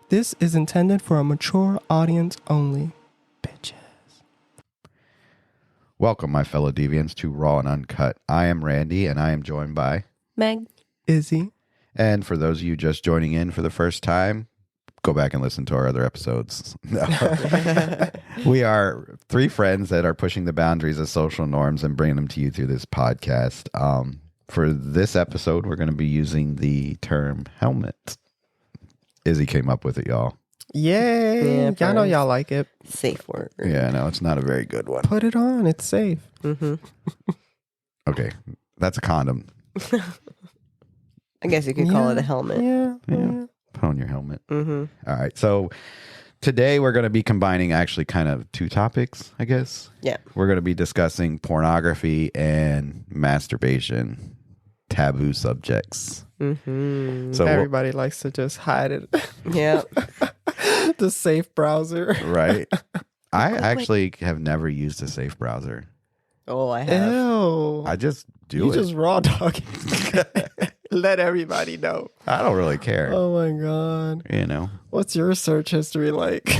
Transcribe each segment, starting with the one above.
This is intended for a mature audience only. Bitches. Welcome, my fellow deviants, to Raw and Uncut. I am Randy, and I am joined by Meg. Izzy. And for those of you just joining in for the first time, go back and listen to our other episodes. No. We are three friends that are pushing the boundaries of social norms and bringing them to you through this podcast. For this episode, we're going to be using the term helmet. Izzy came up with it, y'all. Yay. Yeah, y'all know y'all like it. Safe word. Yeah, no, it's not a very good one. Put it on. It's safe. Mm-hmm. Okay, that's a condom. I guess you could call it a helmet. Yeah. Put on your helmet. Mm-hmm. All right, so today we're going to be combining actually kind of two topics, I guess. Yeah. We're going to be discussing pornography and masturbation, taboo subjects. Mm-hmm. So Everybody likes to just hide it. Yeah. The safe browser. right. I actually have never used a safe browser. Oh, I have. Ew. I just do you it. just raw dog. Let everybody know. I don't really care. Oh my God. You know, What's your search history like?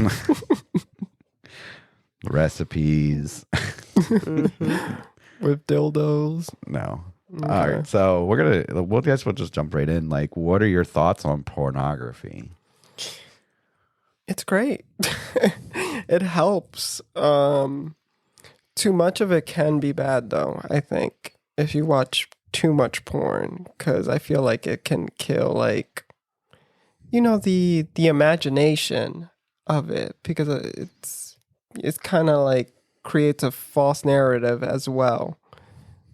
recipes. Mm-hmm. With dildos? No. Okay. All right. So we'll just jump right in. Like, what are your thoughts on pornography? It's great. It helps. Too much of it can be bad, though, I think, if you watch too much porn, because I feel like it can kill, like, you know, the imagination of it, because it's kind of like creates a false narrative as well.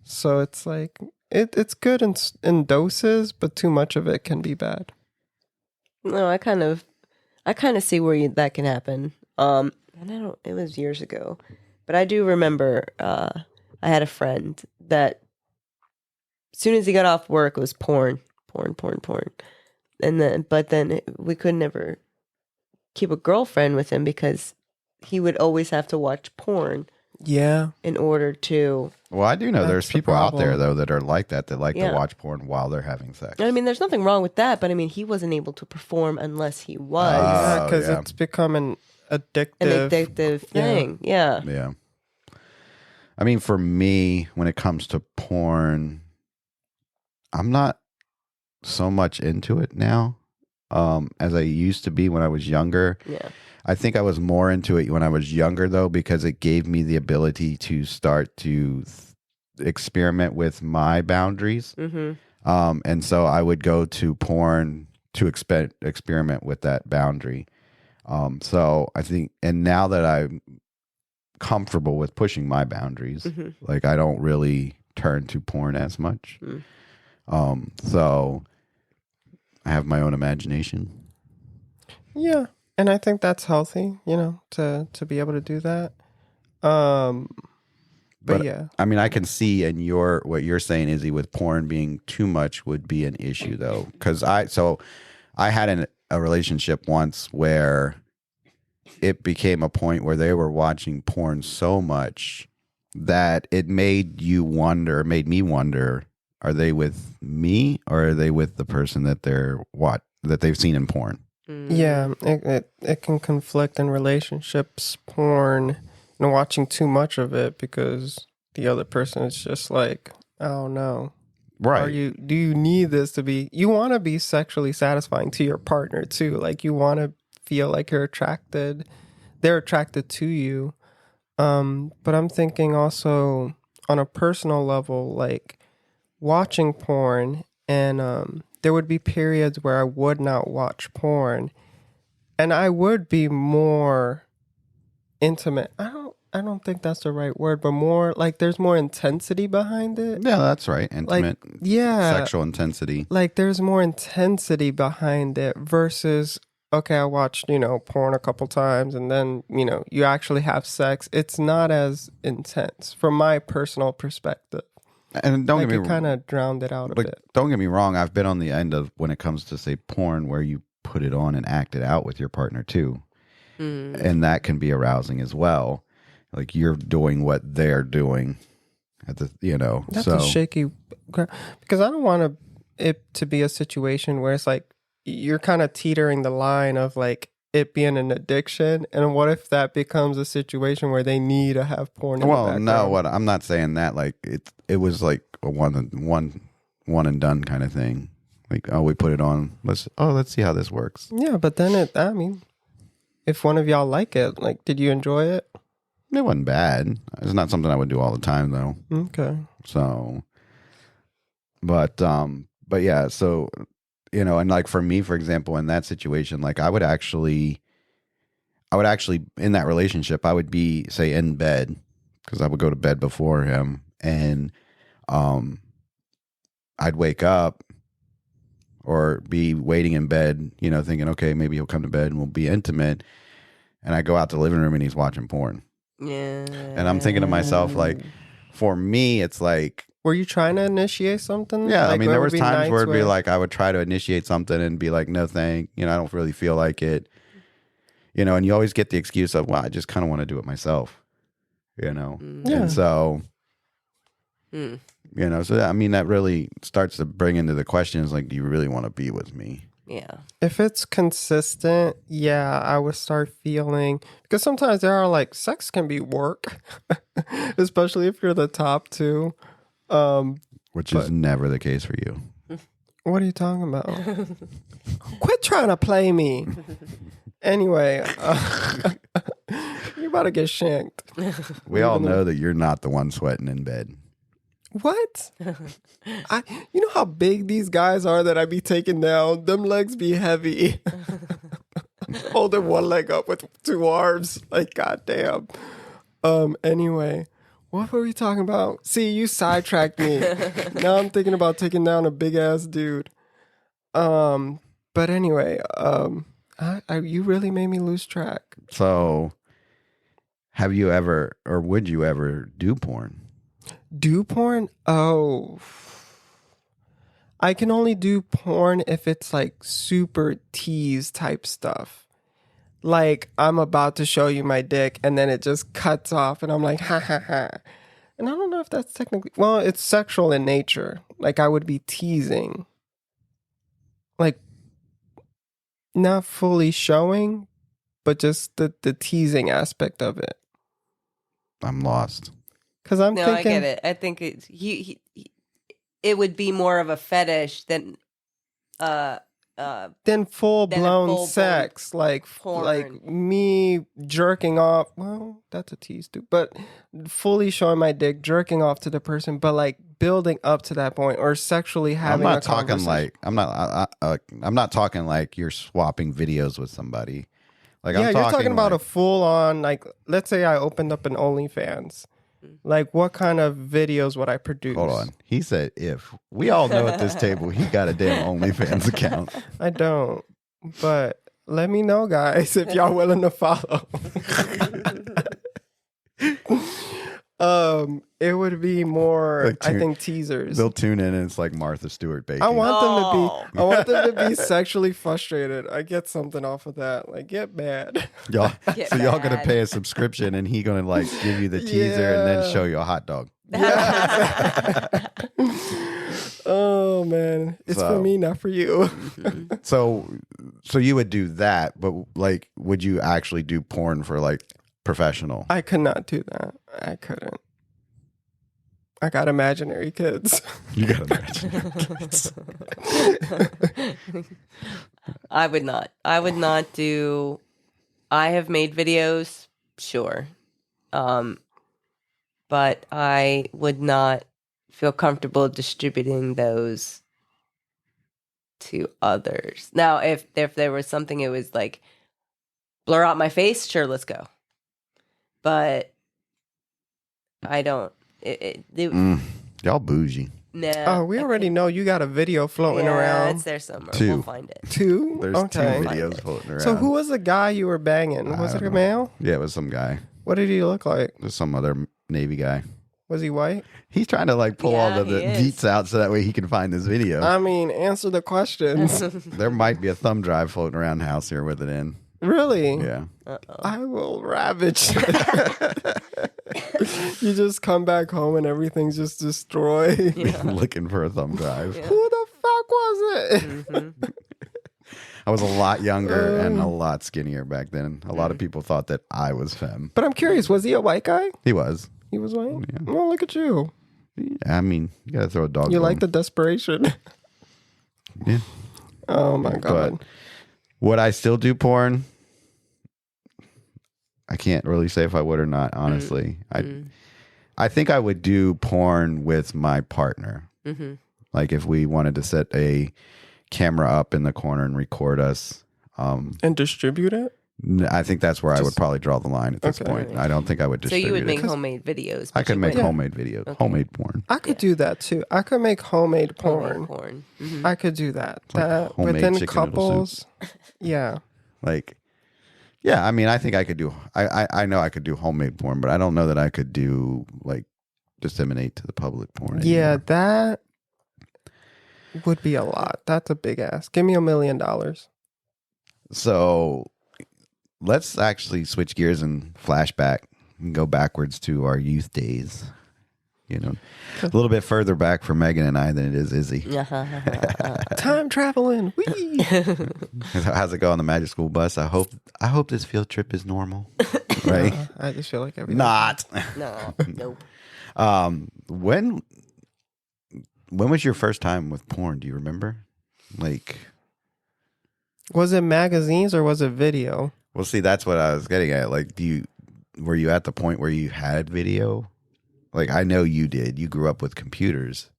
So it's like it's good in doses, but too much of it can be bad. No, I kind of see where that can happen. And it was years ago, but I do remember I had a friend that as soon as he got off work, it was porn. And then we could never keep a girlfriend with him because he would always have to watch porn. Yeah. In order to... Well, I do know there's That's the people out there, problem. though, that are like that like Yeah. to watch porn while they're having sex. I mean, there's nothing wrong with that, but I mean, he wasn't able to perform unless he was. Yeah, because yeah. it's become an addictive. An addictive thing. Yeah. Yeah. I mean, for me, when it comes to porn, I'm not so much into it now as I used to be when I was younger. Yeah. I think I was more into it when I was younger, though, because it gave me the ability to start to experiment with my boundaries. Mm-hmm. And so I would go to porn to experiment with that boundary. So I think, and now that I'm comfortable with pushing my boundaries, Mm-hmm. like I don't really turn to porn as much. Mm. So I have my own imagination. Yeah, and I think that's healthy, you know, to be able to do that. But yeah, I mean, I can see in what you're saying, Izzy, with porn being too much would be an issue, though, because I had a relationship once where it became a point where they were watching porn so much that it made me wonder, are they with me or are they with the person that that they've seen in porn? yeah, it can conflict in relationships, porn, and watching too much of it because the other person is just like, oh no. Right. Do you need this to be, you want to be sexually satisfying to your partner too. Like you want to feel like they're attracted to you. But I'm thinking also on a personal level, like watching porn, and there would be periods where I would not watch porn and I would be more intimate. I don't think that's the right word, but more like there's more intensity behind it. Yeah, that's right. Intimate. Like, yeah. Sexual intensity. Like there's more intensity behind it versus, okay, I watched, porn a couple times and then, you actually have sex. It's not as intense from my personal perspective. And don't like get me it kind of drowned it out a bit. Don't get me wrong. I've been on the end of when it comes to, say, porn where you put it on and act it out with your partner too. Mm. And that can be arousing as well. Like you're doing what they're doing at the, That's a shaky, because I don't want it to be a situation where it's like you're kind of teetering the line of like it being an addiction, and what if that becomes a situation where they need to have porn in the Well, background? no, what I'm not saying that. Like it was like a one and done kind of thing. Like, oh, we put it on. Let's see how this works. Yeah, but then I mean, if one of y'all like it, like, did you enjoy it? It wasn't bad. It's not something I would do all the time though. Okay. So, but yeah. So, and like for me, for example, in that situation, like I would actually in that relationship, I would be say in bed because I would go to bed before him, and I'd wake up or be waiting in bed, thinking, okay, maybe he'll come to bed and we'll be intimate. And I go out to the living room and he's watching porn. Yeah. And I'm thinking to myself, like, for me, it's like, were you trying to initiate something? yeah, like, I mean, there was times nights where it'd be like, I would try to initiate something and be like, no, thank, I don't really feel like it, and you always get the excuse of, well, I just kind of want to do it myself, Yeah. And so, so I mean, that really starts to bring into the questions, like, do you really want to be with me? Yeah. If it's consistent, yeah, I would start feeling, because sometimes there are like sex can be work, especially if you're the top two. Which is never the case for you. What are you talking about? Quit trying to play me. Anyway, you're about to get shanked. We all know that you're not the one sweating in bed. What? You know how big these guys are that I be taking down? Them legs be heavy. Holding one leg up with two arms. Like, goddamn. Anyway, what were we talking about? See, you sidetracked me. Now I'm thinking about taking down a big ass dude. But anyway, you really made me lose track. So, have you ever, or would you ever do porn? Do porn? Oh. I can only do porn if it's like super tease type stuff. Like, I'm about to show you my dick and then it just cuts off and I'm like, ha ha ha. And I don't know if that's technically, well, it's sexual in nature. Like, I would be teasing. Like, not fully showing, but just the teasing aspect of it. I'm lost. Because I'm No, thinking, I get it. I think it's it would be more of a fetish than then full blown full-blown sex, like porn. me jerking off. Well, that's a tease too, but fully showing my dick, jerking off to the person, but like building up to that point or sexually having. I'm not a talking conversation. like I'm not talking like you're swapping videos with somebody. Like, Yeah, I'm you're talking about like, a full on, like, let's say I opened up an OnlyFans. Like, what kind of videos would I produce? Hold on. He said if. We all know at this table he got a damn OnlyFans account. I don't, but let me know, guys, if y'all willing to follow. It would be more, Like I think, teasers. They'll tune in and it's like Martha Stewart baking. I want them to be sexually frustrated. I get something off of that. Like, get mad. Y'all, Get so y'all gonna mad. pay a subscription and he gonna like give you the teaser and then Yeah. show you a hot dog. Yeah. Oh man, it's So- for me, not for you. So you would do that, but like, would you actually do porn for like professional? I could not do that. I couldn't. I got imaginary kids. You gotta imagine. I would not. I would not do. I have made videos, sure, but I would not feel comfortable distributing those to others. Now, if there was something, it was like blur out my face, sure, let's go. But I don't. Y'all bougie. No. Oh, we already know you got a video floating around. It's there somewhere. Two. We'll find it. Two? There's Okay. two videos floating around. So who was the guy you were banging? I Was it don't a know. male? Yeah, it was some guy. What did he look like? It was some other Navy guy. Was he white? He's trying to like pull all Yeah, of the he is. deets out so that way he can find this video. I mean, answer the questions. There might be a thumb drive floating around the house here with it in. Really? Yeah. I will ravage. You just come back home and everything's just destroyed. Yeah. Looking for a thumb drive. Yeah. Who the fuck was it? Mhm. I was a lot younger and a lot skinnier back then. A lot of people thought that I was femme. But I'm curious, was he a white guy? He was. He was white? Yeah. Well, look at you. Yeah, I mean, you gotta throw a dog. You bone. like the desperation? Yeah. Oh my God. But would I still do porn? I can't really say if I would or not, honestly. I think I would do porn with my partner. Mm-hmm. Like if we wanted to set a camera up in the corner and record us. And distribute it? I think that's where I would probably draw the line at this point. I don't think I would So distribute you would make it. homemade videos. I could make wouldn't- homemade videos, homemade porn. I could do that too. I could make homemade porn. Homemade porn. Mm-hmm. I could do that. Like That homemade within chicken noodle couples. Yeah. Like, yeah, I mean, I think I could do, I know I could do homemade porn, but I don't know that I could do like disseminate to the public porn. Yeah, anymore. that would be a lot. That's a big ask. Give me $1 million. So let's actually switch gears and flashback and go backwards to our youth days. You know, a little bit further back for Megan and I than it is Izzy. Time traveling. Whee! How's it go on the Magic School bus? I hope this field trip is normal. Right? I just feel like everything. Not. No, nope. When was your first time with porn? Do you remember? Like, Was it magazines or was it video? well, see, that's what I was getting at. Like, were you at the point where you had video? Like, I know you did. You grew up with computers.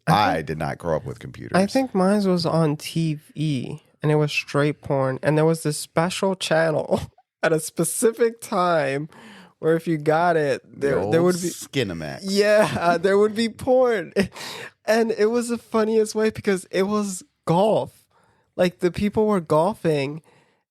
I did not grow up with computers. I think mine was on TV and it was straight porn. And there was this special channel at a specific time where if you got it, there would be Skinamax. Yeah, there would be porn. And it was the funniest way because it was golf. Like the people were golfing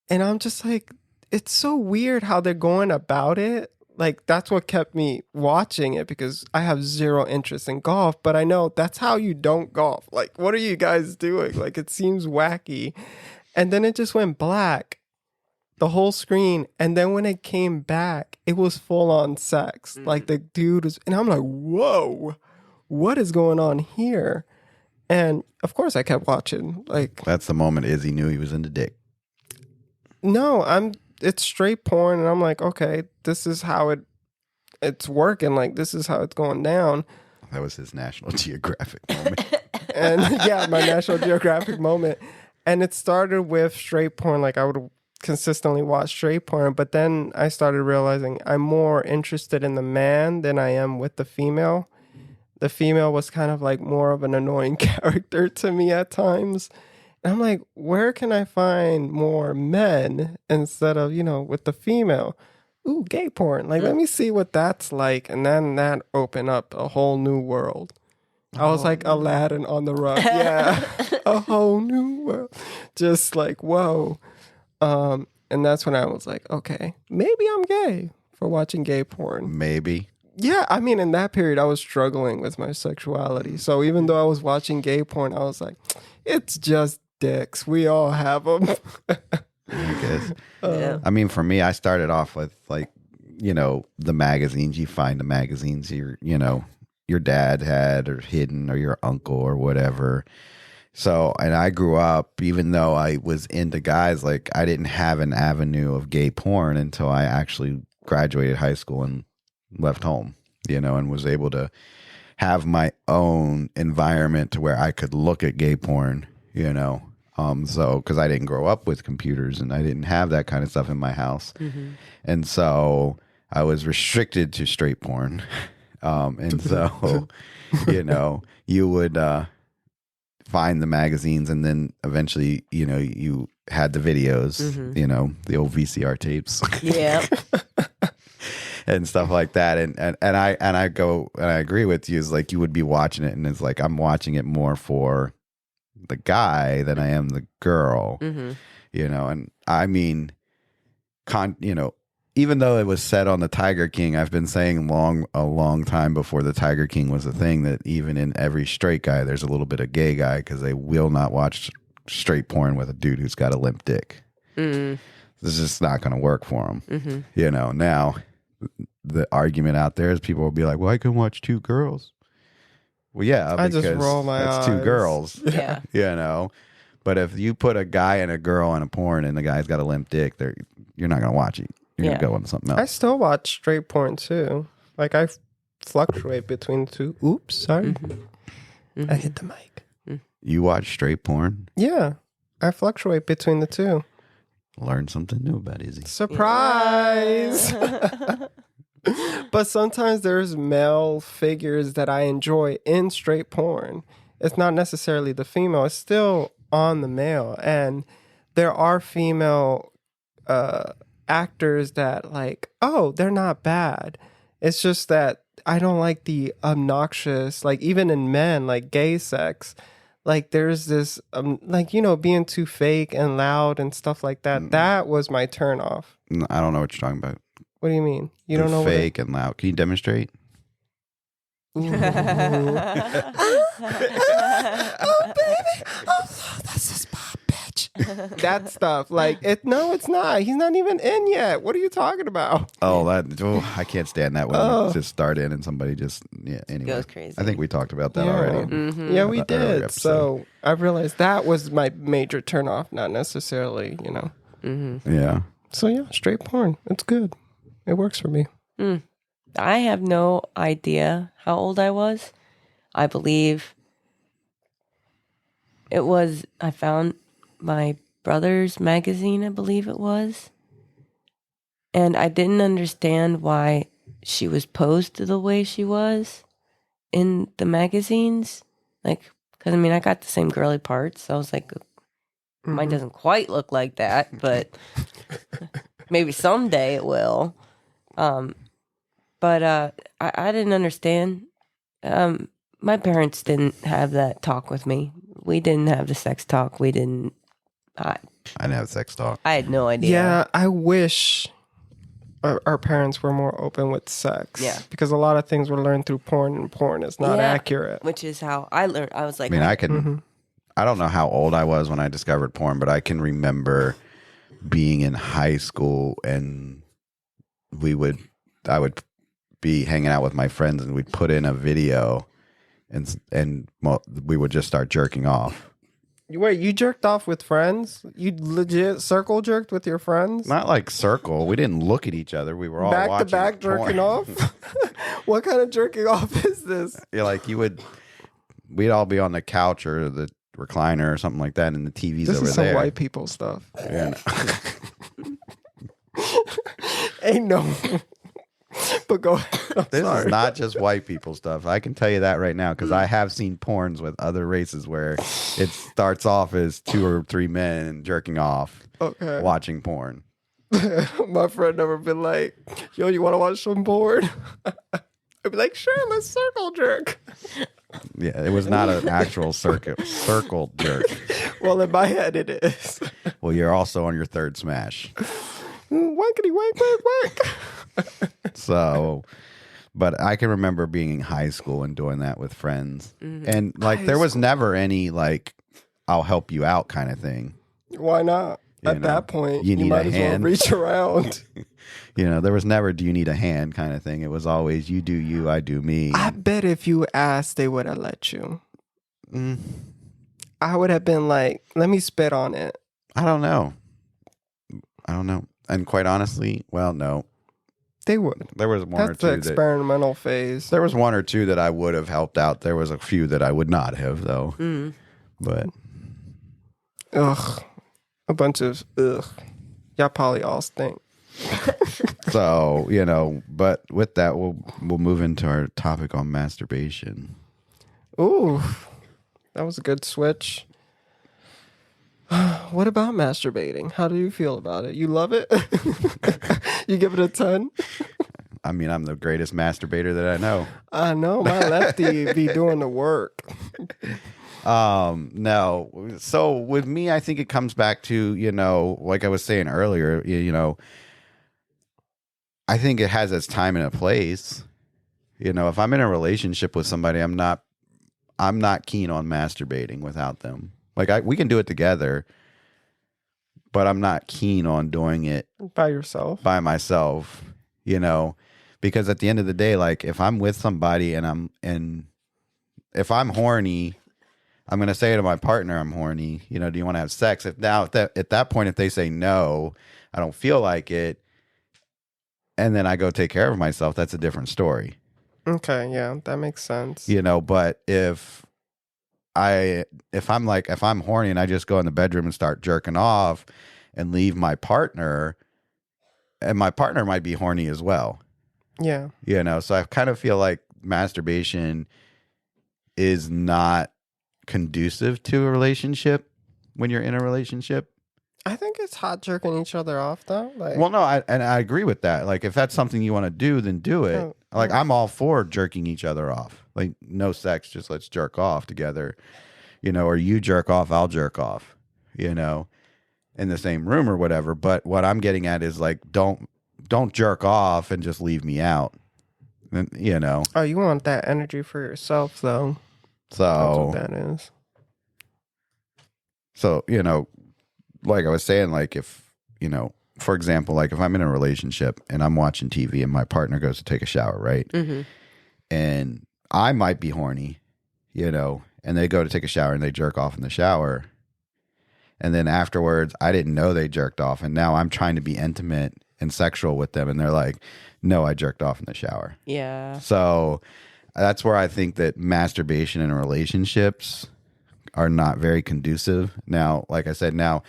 and I'm just like, it's so weird how they're going about it. Like that's what kept me watching it because I have zero interest in golf, but I know that's how you don't golf. Like, what are you guys doing? Like, it seems wacky. And then it just went black, the whole screen. And then when it came back, it was full on sex. Like the dude was, and I'm like, whoa, what is going on here? And of course I kept watching. Like, That's the moment Izzy knew he was into dick. no, it's straight porn. And I'm like, okay, this is how it's working. Like, this is how it's going down. That was his National Geographic moment. And yeah, my National Geographic moment. And it started with straight porn. Like I would consistently watch straight porn, but then I started realizing I'm more interested in the man than I am with the female. The female was kind of like more of an annoying character to me at times. And I'm like, where can I find more men instead of, with the female? Ooh, gay porn. Like, let me see what that's like. And then that opened up a whole new world. I was like Aladdin on the rug. Yeah. A whole new world. Just like, whoa. And that's when I was like, okay, maybe I'm gay for watching gay porn. Maybe. Yeah, I mean, in that period, I was struggling with my sexuality. So even though I was watching gay porn, I was like, it's just dicks. We all have them. I guess. Yeah. I mean, for me, I started off with like, the magazines. You find the magazines your dad had or hidden or your uncle or whatever. So, and I grew up, even though I was into guys, like I didn't have an avenue of gay porn until I actually graduated high school and left home, and was able to have my own environment to where I could look at gay porn, so because I didn't grow up with computers and I didn't have that kind of stuff in my house. Mm-hmm. And so I was restricted to straight porn. And so, you would find the magazines and then eventually, you had the videos, the old VCR tapes. Yeah. And stuff like that. And I agree with you, is like you would be watching it and it's like I'm watching it more for the guy than I am the girl. Mm-hmm. And I mean even though it was set on the Tiger King, I've been saying a long time before the Tiger King was a thing that even in every straight guy there's a little bit of gay guy because they will not watch straight porn with a dude who's got a limp dick. Mm. This is just not going to work for them. Mm-hmm. Now the argument out there is people will be like, well, I can watch two girls. Well, yeah, I just roll my that's eyes. two girls. Yeah. But if you put a guy and a girl in a porn and the guy's got a limp dick, you're not gonna watch it. You're gonna go on something else. I still watch straight porn too. Like I fluctuate between the two. Oops, sorry. Mm-hmm. I hit the mic. You watch straight porn? Yeah, I fluctuate between the two. Learn something new about Izzy. Surprise! But sometimes there's male figures that I enjoy in straight porn. It's not necessarily the female. It's still on the male. And there are female actors that like, oh, they're not bad. It's just that I don't like the obnoxious, like even in men, like gay sex. Like there's this, like, you know, being too fake and loud and stuff like that. That was my turn off. I don't know what you're talking about. What do you mean? You don't know fake and loud. Can you demonstrate? Oh, baby. Oh, that's his pop, bitch. That stuff. Like, no, it's not. He's not even in yet. What are you talking about? I can't stand that when you just start in and somebody just, anyway. Goes crazy. I think we talked about that already. Mm-hmm. Yeah, we did. So I realized that was my major turnoff, not necessarily, you know. Mm-hmm. Yeah. So yeah, straight porn. It's good. It works for me. I have no idea how old I was. I believe I found my brother's magazine, I believe it was. And I didn't understand why she was posed the way she was in the magazines. Like, because I mean, I got the same girly parts. So I was like, mine doesn't quite look like that, but maybe someday it will. But I didn't understand. My parents didn't have that talk with me. We didn't have the sex talk. I didn't have sex talk. I had no idea. Yeah, I wish our parents were more open with sex. Yeah. Because a lot of things were learned through porn, and porn is not accurate. Which is how I learned. I was like, I mean, I don't know how old I was when I discovered porn, but I can remember being in high school and I would be hanging out with my friends and we'd put in a video and we would just start jerking off. Wait, you jerked off with friends? You legit circle jerked with your friends? Not like circle. We didn't look at each other. We were all back watching to back jerking off? What kind of jerking off is this? Yeah, like we'd all be on the couch or the recliner or something like that, and the TV's this over is some there. white people stuff. Yeah. Ain't no. But go ahead. This is not just white people stuff. I can tell you that right now because I have seen porns with other races where it starts off as 2 or 3 men jerking off, watching porn. My friend never been like, yo, you want to watch some porn? I'd be like, sure, let's circle jerk. Yeah, it was not an actual circle jerk. Well, in my head, it is. Well, you're also on your third smash. Wankety wank wank wank. So, but I can remember being in high school and doing that with friends. And like there was never any like I'll help you out kind of thing. Why not? At that point, you need might a as hand. well reach around. There was never do you need a hand kind of thing. It was always you do you, I do me. I bet if you asked, they would have let you. I would have been like, let me spit on it. I don't know. And quite honestly, well, no. They would. There was one or That's two. the experimental phase. There was 1 or 2 that I would have helped out. There was a few that I would not have, though. But ugh, a bunch of ugh. Y'all probably all stink. So but with that, we'll move into our topic on masturbation. Ooh, that was a good switch. What about masturbating? How do you feel about it? You love it? You give it a 10? I mean, I'm the greatest masturbator that I know. I know. My lefty be doing the work. No. So with me, I think it comes back to, like I was saying earlier, I think it has its time and a place. If I'm in a relationship with somebody, I'm not keen on masturbating without them. Like we can do it together, but I'm not keen on doing it by yourself, by myself, because at the end of the day, like if I'm with somebody and if I'm horny, I'm going to say to my partner, I'm horny. You know, do you want to have sex? At that point, if they say no, I don't feel like it, and then I go take care of myself, that's a different story. Okay, yeah, that makes sense. You know, but if I'm horny and I just go in the bedroom and start jerking off and leave my partner, and my partner might be horny as well. Yeah. You know, so I kind of feel like masturbation is not conducive to a relationship when you're in a relationship. I think it's hot jerking each other off though. Like, Well, no, I agree with that. Like, if that's something you want to do, then do it. Oh, Like, yeah. I'm all for jerking each other off. Like, no sex, just let's jerk off together. You know, or you jerk off, I'll jerk off. You know, in the same room or whatever. But what I'm getting at is like, don't jerk off and just leave me out. And, you know. Oh, you want that energy for yourself though. That's So what that is. So, you know, like I was saying, like if, you know, for example, like if I'm in a relationship and I'm watching TV and my partner goes to take a shower, right? Mm-hmm. And I might be horny, you know, and they go to take a shower and they jerk off in the shower. And then afterwards, I didn't know they jerked off. And now I'm trying to be intimate and sexual with them. And they're like, no, I jerked off in the shower. Yeah. So that's where I think that masturbation in relationships are not very conducive. Now, like I said, now,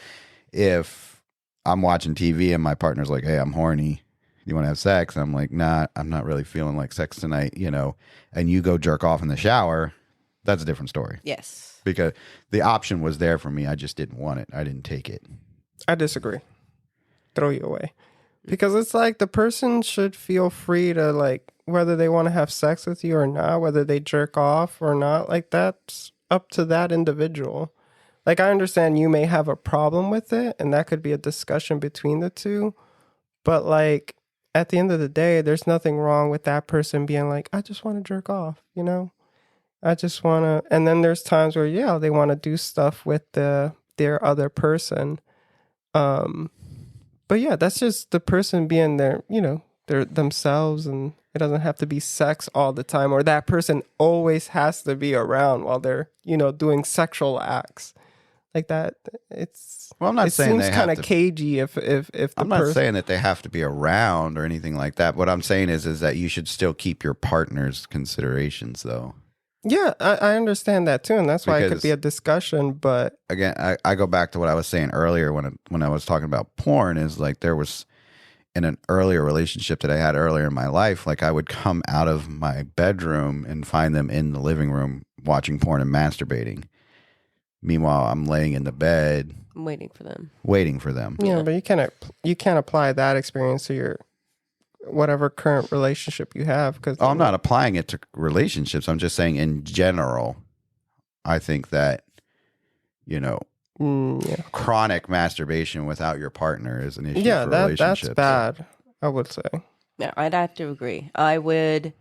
if I'm watching TV and my partner's like, hey, I'm horny, you want to have sex? And I'm like, nah, I'm not really feeling like sex tonight, you know, and you go jerk off in the shower, that's a different story. Yes. Because the option was there for me. I just didn't want it. I didn't take it. I disagree. Throw you away. Because it's like the person should feel free to, like, whether they want to have sex with you or not, whether they jerk off or not, like, that's up to that individual. Like, I understand you may have a problem with it, and that could be a discussion between the two. But, like, at the end of the day, there's nothing wrong with that person being like, I just want to jerk off, you know? I just want to. And then there's times where, yeah, they want to do stuff with their other person. But yeah, that's just the person being their, you know, their themselves, and it doesn't have to be sex all the time, or that person always has to be around while they're, you know, doing sexual acts like that. It's Well, I'm not it saying seems they kind have of to. cagey if I'm not saying that they have to be around or anything like that. What I'm saying is that you should still keep your partner's considerations, though. Yeah, I understand that too, and that's why it could Because- be a discussion. But Again, I go back to what I was saying earlier when I was talking about porn. Is like there was in an earlier relationship that I had earlier in my life, like I would come out of my bedroom and find them in the living room watching porn and masturbating. Meanwhile, I'm laying in the bed I'm waiting for them. waiting for them. yeah, but you can't apply that experience to your whatever current relationship you have. Because Oh, I'm not applying it to relationships. I'm just saying in general, I think that, you know, yeah, chronic masturbation without your partner is an issue yeah, for that's relationships. bad. I would say. Yeah, I'd have to agree. I would.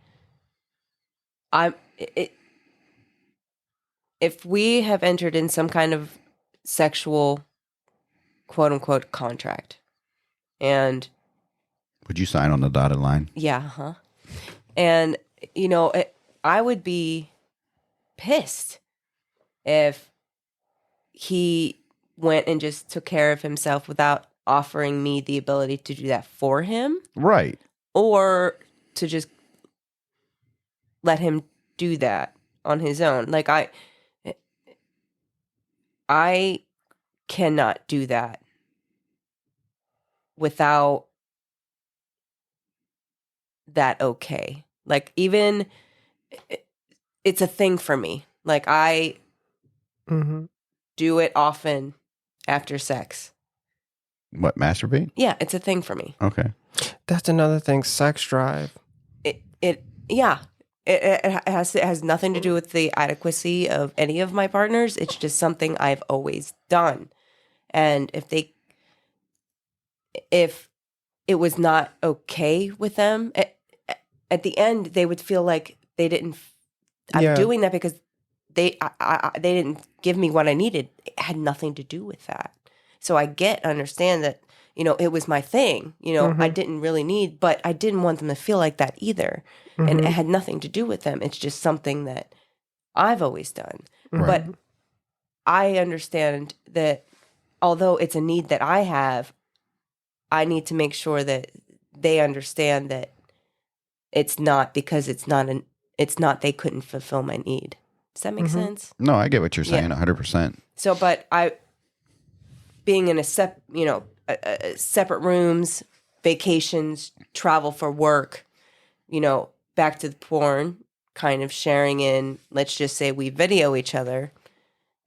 If we have entered in some kind of sexual, quote unquote, contract, and Would you sign on the dotted line? yeah, huh? And you know, I would be pissed if he went and just took care of himself without offering me the ability to do that for him, Right. or to just let him do that on his own. Like I cannot do that without that okay. Like even it's a thing for me. Like I Mm-hmm. do it often after sex. What, masturbate? Yeah, it's a thing for me. Okay. That's another thing. Sex drive. It has nothing to do with the adequacy of any of my partners. It's just something I've always done. And if it was not okay with them, at the end they would feel like they didn't. I'm Yeah. doing that because they didn't give me what I needed. It had nothing to do with that. So I understand that, you know, it was my thing. You know, I didn't really need, but I didn't want them to feel like that either. And it had nothing to do with them. It's just something that I've always done. Right. But I understand that although it's a need that I have, I need to make sure that they understand that it's not because it's not they couldn't fulfill my need. Does that make sense? No, I get what you're saying, Yeah. 100%. So, but being in separate rooms, vacations, travel for work, back to the porn, kind of sharing in, let's just say we video each other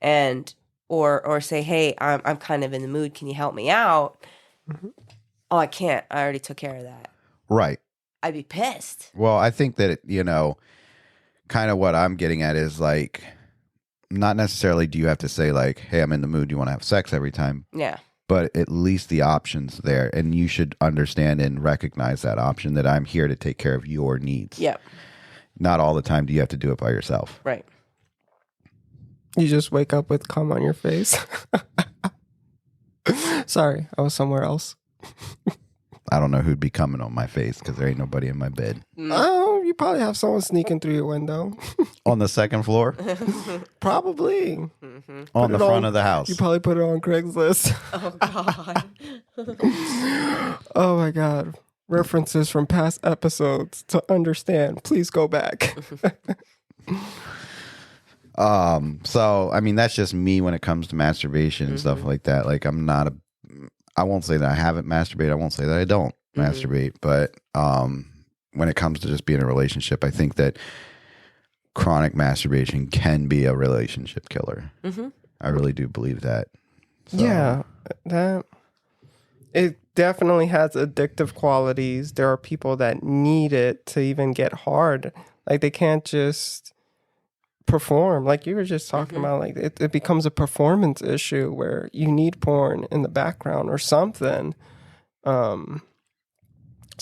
and, or say, hey, I'm kind of in the mood. Can you help me out? Oh, I can't. I already took care of that. Right. I'd be pissed. Well, I think that, kind of what I'm getting at is like, not necessarily do you have to say like, hey, I'm in the mood. Do you want to have sex every time? Yeah. But at least the option's there. And you should understand and recognize that option that I'm here to take care of your needs. Yeah. Not all the time do you have to do it by yourself. Right. You just wake up with cum on your face. Sorry, I was somewhere else. I don't know who'd be coming on my face because there ain't nobody in my bed. Oh, you probably have someone sneaking through your window. On the second floor? Probably. On the front of the house. You probably put it on Craigslist. Oh, God. Oh, my God. References from past episodes to understand. Please go back. So, I mean, that's just me when it comes to masturbation and stuff like that. Like, I won't say that I haven't masturbated. I won't say that I don't masturbate. But when it comes to just being in a relationship, I think that chronic masturbation can be a relationship killer. I really do believe that. So. Yeah, it definitely has addictive qualities. There are people that need it to even get hard. Like they can't just perform. Like you were just talking about, like it becomes a performance issue where you need porn in the background or something. So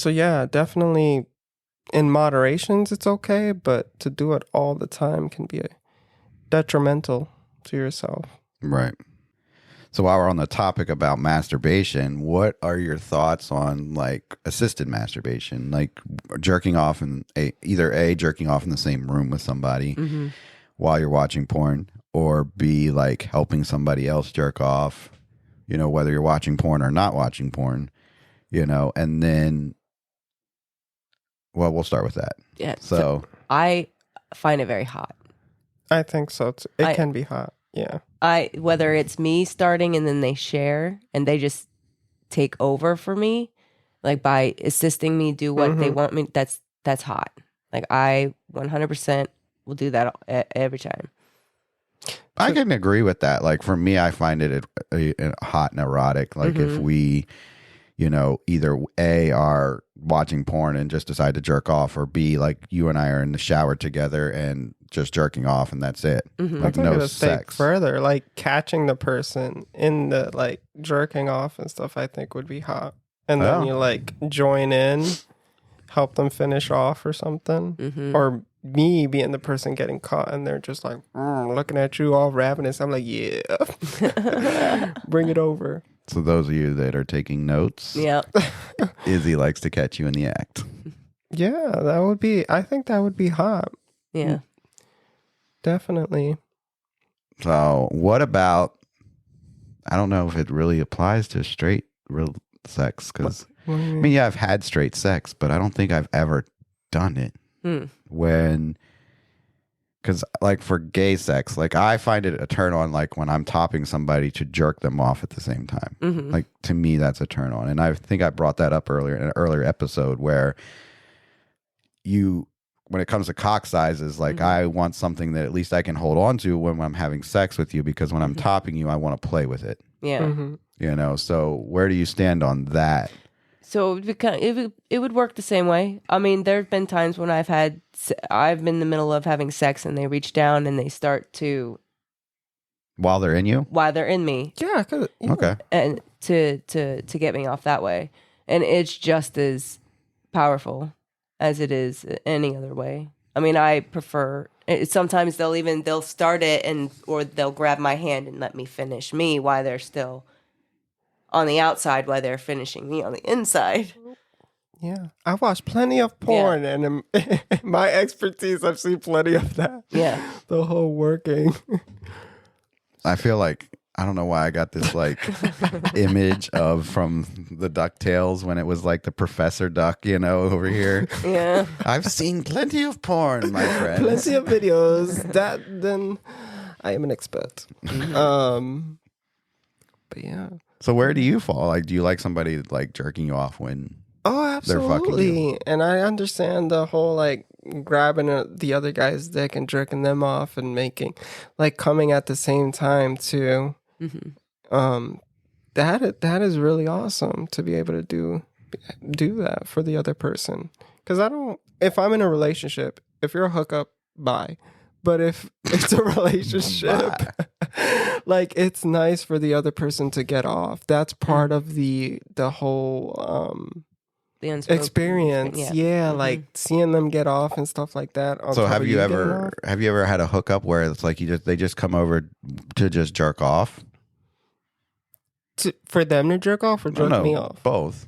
yeah, definitely in moderations it's okay, but to do it all the time can be detrimental to yourself. Right. So while we're on the topic about masturbation, what are your thoughts on like assisted masturbation, like jerking off in either jerking off in the same room with somebody while you're watching porn, or B, like helping somebody else jerk off, whether you're watching porn or not watching porn, and then, well, we'll start with that. Yeah. So I find it very hot. I think so too. It can be hot. Yeah. Whether it's me starting and then they share and they just take over for me, like by assisting me do what they want me, that's hot. Like I 100% will do that every time. I can agree with that. Like for me, I find it hot and erotic. Like if we, either A, are watching porn and just decide to jerk off, or B, like you and I are in the shower together and just jerking off and that's it. Like no sex. Further, like catching the person in the like jerking off and stuff, I think would be hot. And then you like join in, help them finish off or something. Or me being the person getting caught and they're just like looking at you all ravenous. I'm like, yeah, bring it over. So those of you that are taking notes, Izzy likes to catch you in the act. Yeah, I think that would be hot. Yeah. Definitely. So what about, I don't know if it really applies to straight real sex, because I mean, yeah, I've had straight sex, but I don't think I've ever done it because like for gay sex, like I find it a turn on, like when I'm topping somebody to jerk them off at the same time. Like to me, that's a turn on. And I think I brought that up earlier in an earlier episode where when it comes to cock sizes, like I want something that at least I can hold on to when I'm having sex with you, because when I'm topping you, I want to play with it. Yeah. So where do you stand on that? So it would work the same way. I mean, there have been times when I've been in the middle of having sex and they reach down and they start to. While they're in you? While they're in me. Yeah. Okay. And to get me off that way. And it's just as powerful as it is any other way. I mean, I prefer sometimes they'll start it or they'll grab my hand and let me finish me while they're still on the outside, while they're finishing me on the inside. Yeah. I've watched plenty of porn and in my expertise, I've seen plenty of that. Yeah. The whole working. I feel like I don't know why I got this like image of from the DuckTales when it was like the Professor Duck, over here. Yeah. I've seen plenty of porn, my friend. Plenty of videos. Then I am an expert. But yeah. So where do you fall? Like, do you like somebody like jerking you off when? Oh, They're fucking absolutely. And I understand the whole like grabbing the other guy's dick and jerking them off and making like coming at the same time too. That is really awesome to be able to do that for the other person. Because if I'm in a relationship, if you're a hookup, bye. But if it's a relationship, like it's nice for the other person to get off. That's part of the whole The unspoken experience. Yeah, like seeing them get off and stuff like that. So have you ever had a hookup where it's like they just come over to just jerk off? For them to jerk off or jerk me off? Both.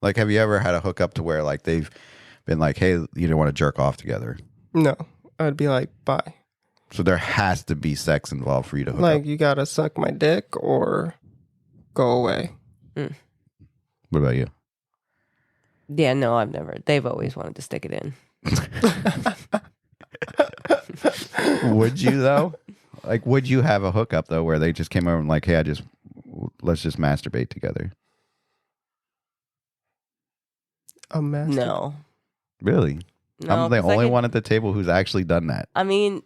Like, have you ever had a hookup to where like they've been like, hey, you don't want to jerk off together? No. I'd be like, bye. So there has to be sex involved for you to hook like, up. you gotta suck my dick or go away. What about you? Yeah, no, I've never. They've always wanted to stick it in. Would you though? Like, would you have a hookup though where they just came over and like, hey, let's just masturbate together? No. Really? No, I'm the only one at the table who's actually done that. I mean,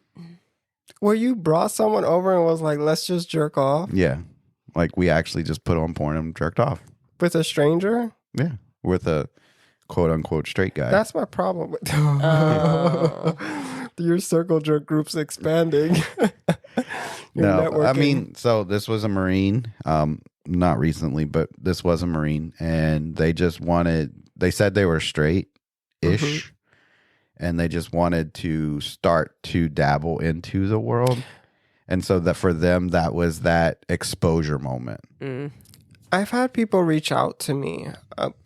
where you brought someone over and was like, let's just jerk off Yeah. Like, we actually just put on porn and jerked off. with a stranger? Yeah. With a quote unquote straight guy. That's my problem with your circle jerk group's expanding. Your No, I networking. mean, so this was a Marine, not recently, but this was a Marine, and they said they were straight-ish, and they just wanted to start to dabble into the world. And so that for them, that was that exposure moment. I've had people reach out to me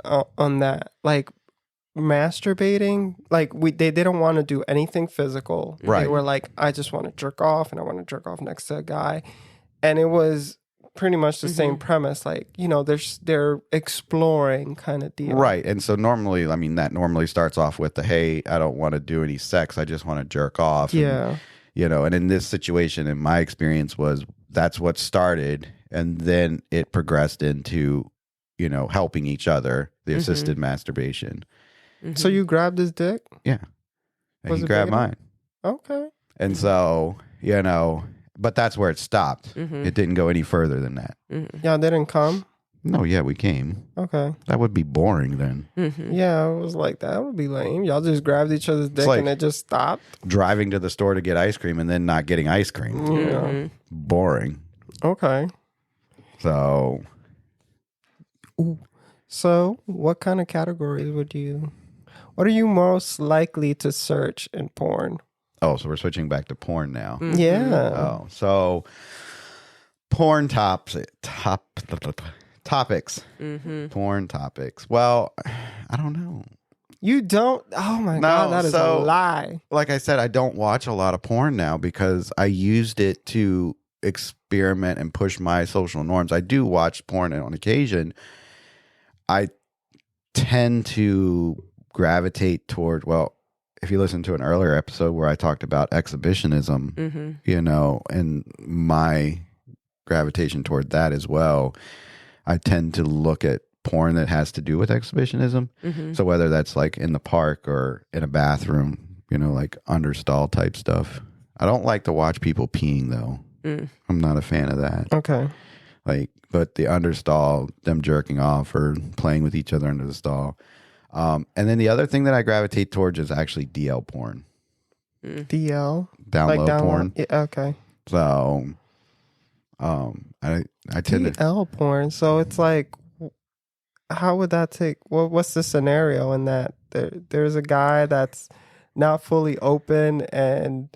on that, like masturbating. Like they didn't want to do anything physical. Right. They were like, I just want to jerk off, and I want to jerk off next to a guy, and it was pretty much the same premise. Like, they're exploring kind of deal. Right. And so normally, I mean, that normally starts off with the, hey, I don't want to do any sex. I just want to jerk off. Yeah. And, and in this situation, in my experience was that's what started. And then it progressed into, helping each other, the assisted masturbation. So you grabbed his dick? Yeah. And Was he it grabbed big enough? mine. Okay. And so, but that's where it stopped. It didn't go any further than that. Y'all didn't come? No, yeah, we came. Okay. That would be boring then. Yeah, I was like, that would be lame. Y'all just grabbed each other's dick like- and it just stopped? Driving to the store to get ice cream and then not getting ice cream. Yeah. Boring. Okay. So, So, what kind of categories what are you most likely to search in porn? so we're switching back to porn now. Yeah. Oh, so porn topics. Porn topics. Well, I don't know. You don't? Oh my God, that is a lie. Like I said, I don't watch a lot of porn now because I used it to experiment and push my social norms. I do watch porn on occasion. I tend to gravitate toward, if you listen to an earlier episode where I talked about exhibitionism, and my gravitation toward that as well, I tend to look at porn that has to do with exhibitionism. So whether that's like in the park or in a bathroom, like understall type stuff. I don't like to watch people peeing though. I'm not a fan of that. Okay. But the understall, them jerking off or playing with each other under the stall. And then the other thing that I gravitate towards is actually DL porn. DL? Download porn. Yeah, okay. So, I tend to. DL porn. So it's like, how would that take? What's the scenario in that? There's a guy that's not fully open and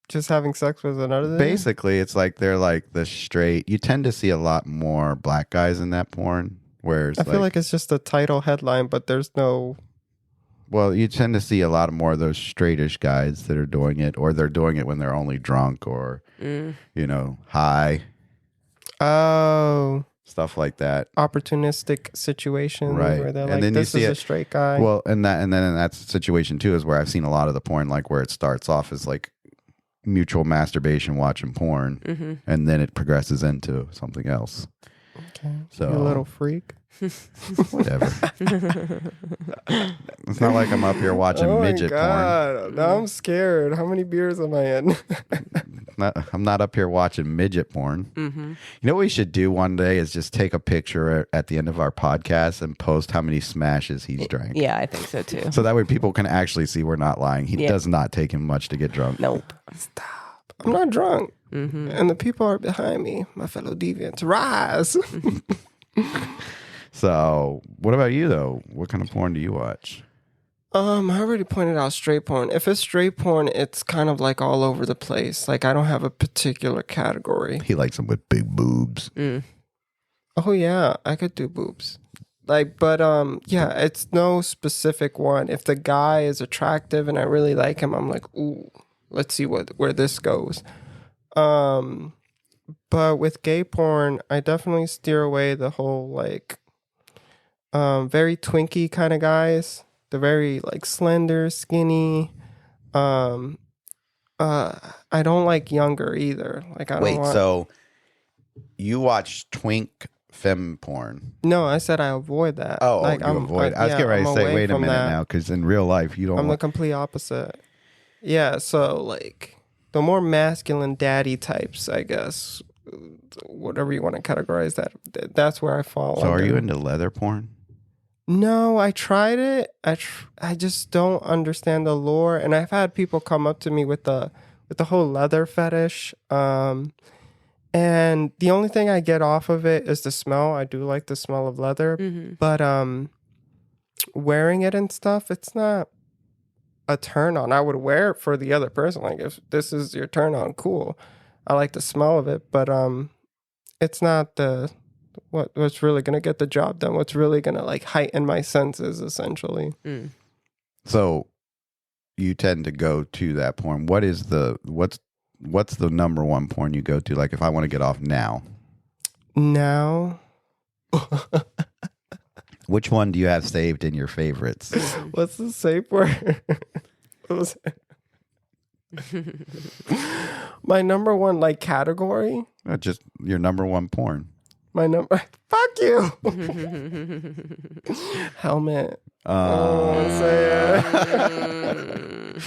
just having sex with another. Basically, it's like they're like the straight. You tend to see a lot more black guys in that porn. Whereas I feel like it's just a title headline, but there's no. Well, you tend to see a lot more of those straightish guys that are doing it, or they're doing it when they're only drunk, or high, Oh, stuff like that. opportunistic situations Right. where they're And like, then you this see is a it- straight guy. Well, and then in that situation too is where I've seen a lot of the porn, like where it starts off as like mutual masturbation, watching porn, and then it progresses into something else. Okay. So You little freak. whatever. It's not like I'm up here watching midget porn. God. Now I'm scared. How many beers am I in? I'm not up here watching midget porn. You know what we should do one day is just take a picture at the end of our podcast and post how many smashes he's drank. Yeah, I think so too. So that way people can actually see we're not lying. He Yeah. does not take him much to get drunk. Nope. Stop. I'm not drunk. And the people are behind me, my fellow deviants. Rise. So what about you though? What kind of porn do you watch? I already pointed out straight porn. If it's straight porn, it's kind of like all over the place. Like I don't have a particular category. He likes them with big boobs. Oh yeah, I could do boobs. Like, but yeah, it's no specific one. If the guy is attractive and I really like him, I'm like, ooh, let's see where this goes. But with gay porn, I definitely steer away the whole like very twinky kind of guys. They're very like slender, skinny. I don't like younger either. Like I don't Wait, want... so you watch twink femme porn? No, I said I avoid that. Oh, like, you avoid. I was getting ready to say, wait a minute now, because in real life you don't. I'm the complete opposite. Yeah, so like the more masculine daddy types, I guess, whatever you want to categorize that. That's where I fall. So are under. you into leather porn? No, I tried it. I just don't understand the lore, and I've had people come up to me with the whole leather fetish. And the only thing I get off of it is the smell. I do like the smell of leather, but wearing it and stuff, it's not a turn on. I would wear it for the other person. Like if this is your turn on, cool. I like the smell of it, but it's not what's really gonna get the job done. What's really gonna like heighten my senses, essentially. So you tend to go to that porn. What's the number one porn you go to? Like if I want to get off now. Now, Which one do you have saved in your favorites? what's the safe word? What was it? My number one like category. Just your number one porn. My number. Fuck you. Helmet. Say it.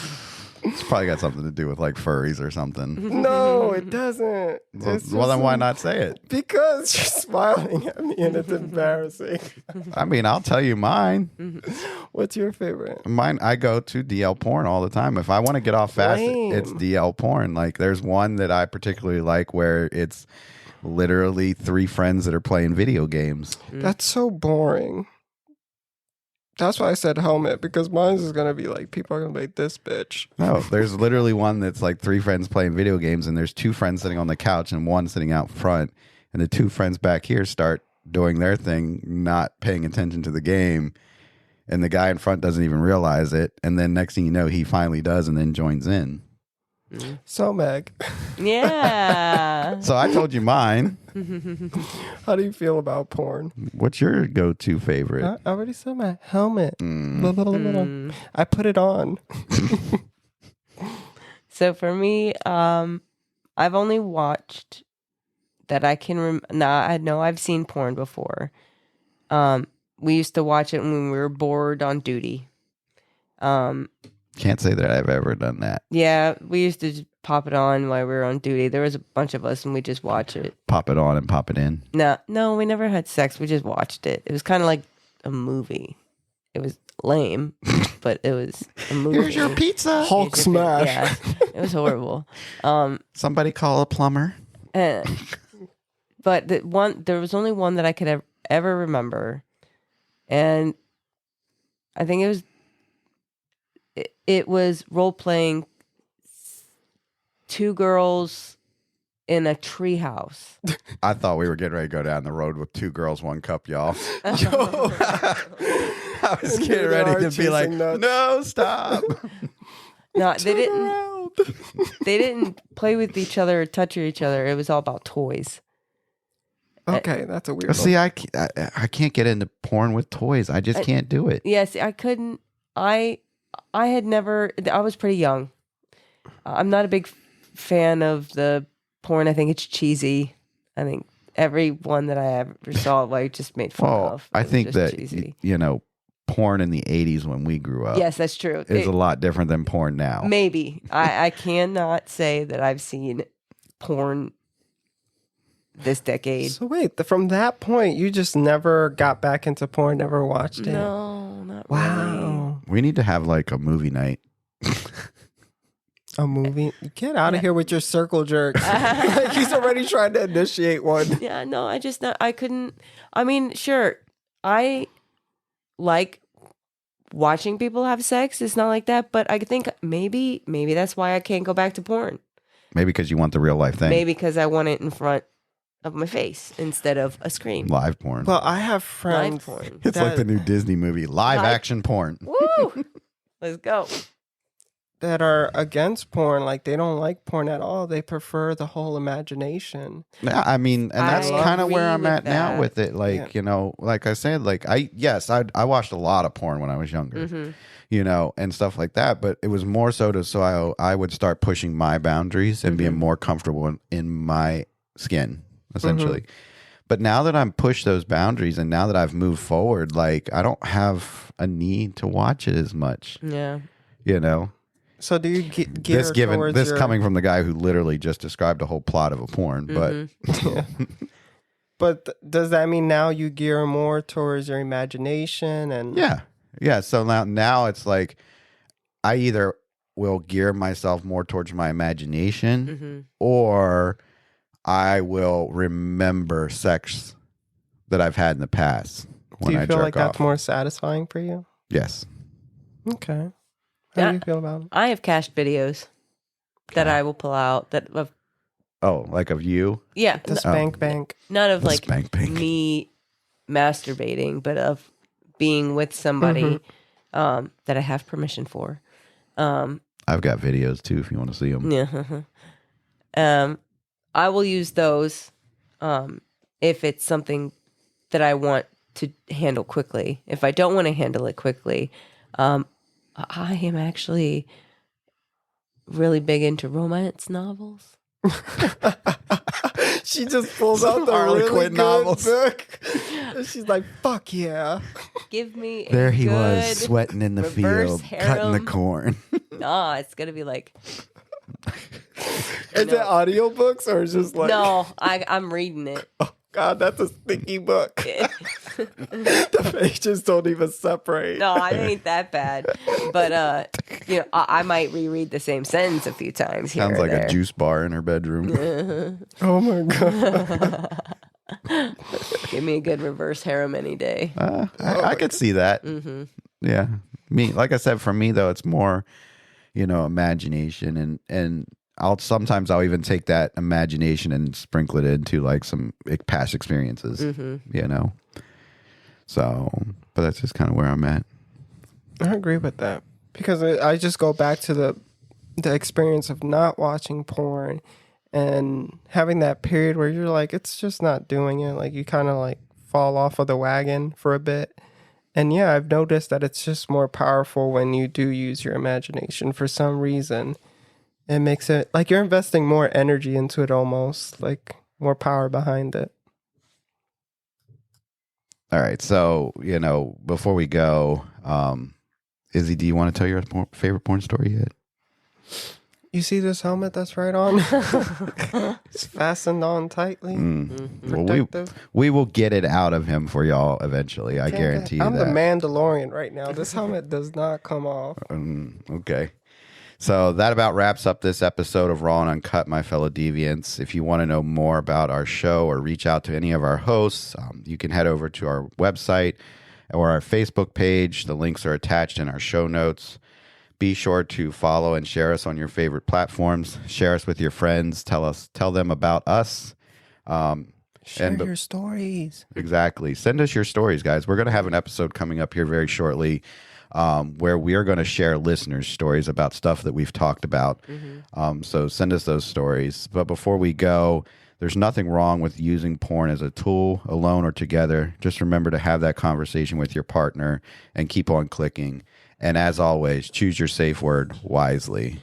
It's probably got something to do with like furries or something. No, it doesn't. Well, then why not say it? Because you're smiling at me and it's embarrassing. I mean, I'll tell you mine. What's your favorite? Mine, I go to DL porn all the time. If I want to get off fast, Lame. it's DL porn. Like there's one that I particularly like where it's literally three friends that are playing video games. That's so boring. That's why I said helmet, because mine is going to be like, people are going to be like, this bitch. No, there's literally one that's like three friends playing video games, and there's two friends sitting on the couch and one sitting out front. And the two friends back here start doing their thing, not paying attention to the game. And the guy in front doesn't even realize it. And then next thing you know, he finally does and then joins in. So, Meg, Yeah. So I told you mine. how do you feel about porn? What's your go-to favorite? I already said my helmet. Blah, blah, blah, blah. I put it on. So for me, I've only watched that I can I know I've seen porn before. We used to watch it when we were bored on duty. Can't say that I've ever done that. Yeah, we used to just pop it on while we were on duty. There was a bunch of us and we just watch it. Pop it on and pop it in. No, we never had sex. We just watched it. It was kind of like a movie. It was lame, but it was a movie. Here's your pizza. Hulk smash. Yeah, it was horrible. Somebody call a plumber. But there was only one that I could ever remember, and I think it was role playing two girls in a treehouse. I thought we were getting ready to go down the road with two girls, one cup, y'all. I was getting ready to be like, no, stop. No, they didn't. They didn't play with each other or touch each other. It was all about toys. Okay, that's a weird one. See, I can't get into porn with toys. I just can't do it. Yes, I couldn't. I had never. I was pretty young. I'm not a big fan of the porn. I think it's cheesy. I think every one that I ever saw, like, just made fun of. I think just that cheesy. porn in the 80s when we grew up. Yes, that's true. Is a lot different than porn now. Maybe I cannot say that I've seen porn this decade. So wait, from that point, you just never got back into porn, never watched it? No, not Wow. We need to have like a movie night. A movie? Get out of here with your circle jerks. Like, he's already trying to initiate one. really. Yeah, no, I couldn't. I mean, sure, I like watching people have sex. It's not like that, but I think maybe that's why I can't go back to porn. Maybe because you want the real life thing. Maybe because I want it in front of my face instead of a screen. Live porn. Well, I have Live friends. porn. It's like the new Disney movie, live action porn. Woo! Let's go. that are against porn. Like, they don't like porn at all. They prefer the whole imagination. Yeah, I mean, and that's I kind of where agree I'm with at now that. with it. Like, like I said, like I watched a lot of porn when I was younger, and stuff like that. But it was more so I would start pushing my boundaries and being more comfortable in my skin, essentially. But now that I'm pushed those boundaries and now that I've moved forward, like I don't have a need to watch it as much. Yeah. So do you gear towards this your... coming from the guy who literally just described a whole plot of a porn, but But does that mean now you gear more towards your imagination and yeah. So now it's like I either will gear myself more towards my imagination, or I will remember sex that I've had in the past when do you I feel jerk like off. that's more satisfying for you? Yes. Okay. How do you feel about it? I have cached videos that I will pull out that of Like of you? yeah, The spank bank. not of The like spank bank. me masturbating, but of being with somebody that I have permission for. I've got videos too if you want to see them. Yeah. I will use those if it's something that I want to handle quickly. If I don't want to handle it quickly, I am actually really big into romance novels. She just pulls out the Harley really Quinn good novels. book. And she's like, fuck yeah. Give me a There he good was, sweating in the reverse field, cutting the harem. corn. Nah, it's gonna be like Is it audiobooks or is just like... no. I'm reading it. Oh, God, that's a sticky book. The pages don't even separate. No, I ain't that bad. But I might reread the same sentence a few times here. Sounds or like there. a juice bar in her bedroom. Oh, my God. Give me a good reverse harem any day. I could see that. Yeah. Like I said, for me though, it's more, imagination and I'll even take that imagination and sprinkle it into like some past experiences, So, but that's just kind of where I'm at. I agree with that. Because I just go back to the experience of not watching porn and having that period where you're like, it's just not doing it. Like, you kind of like fall off of the wagon for a bit. And yeah, I've noticed that it's just more powerful when you do use your imagination for some reason. It makes it like you're investing more energy into it, almost like more power behind it. All right. So, before we go, Izzy, do you want to tell your favorite porn story yet? You see this helmet that's right on? It's fastened on tightly. Well, Protective. we will get it out of him for y'all eventually. I guarantee you I'm that. the Mandalorian right now. This helmet does not come off. Okay. So that about wraps up this episode of Raw and Uncut, my fellow deviants. If you want to know more about our show or reach out to any of our hosts, you can head over to our website or our Facebook page. The links are attached in our show notes. Be sure to follow and share us on your favorite platforms. Share us with your friends. Tell them about us. Share your stories. Exactly. Send us your stories, guys. We're going to have an episode coming up here very shortly where we are going to share listeners' stories about stuff that we've talked about. So send us those stories. But before we go, there's nothing wrong with using porn as a tool, alone or together. Just remember to have that conversation with your partner and keep on clicking. And as always, choose your safe word wisely.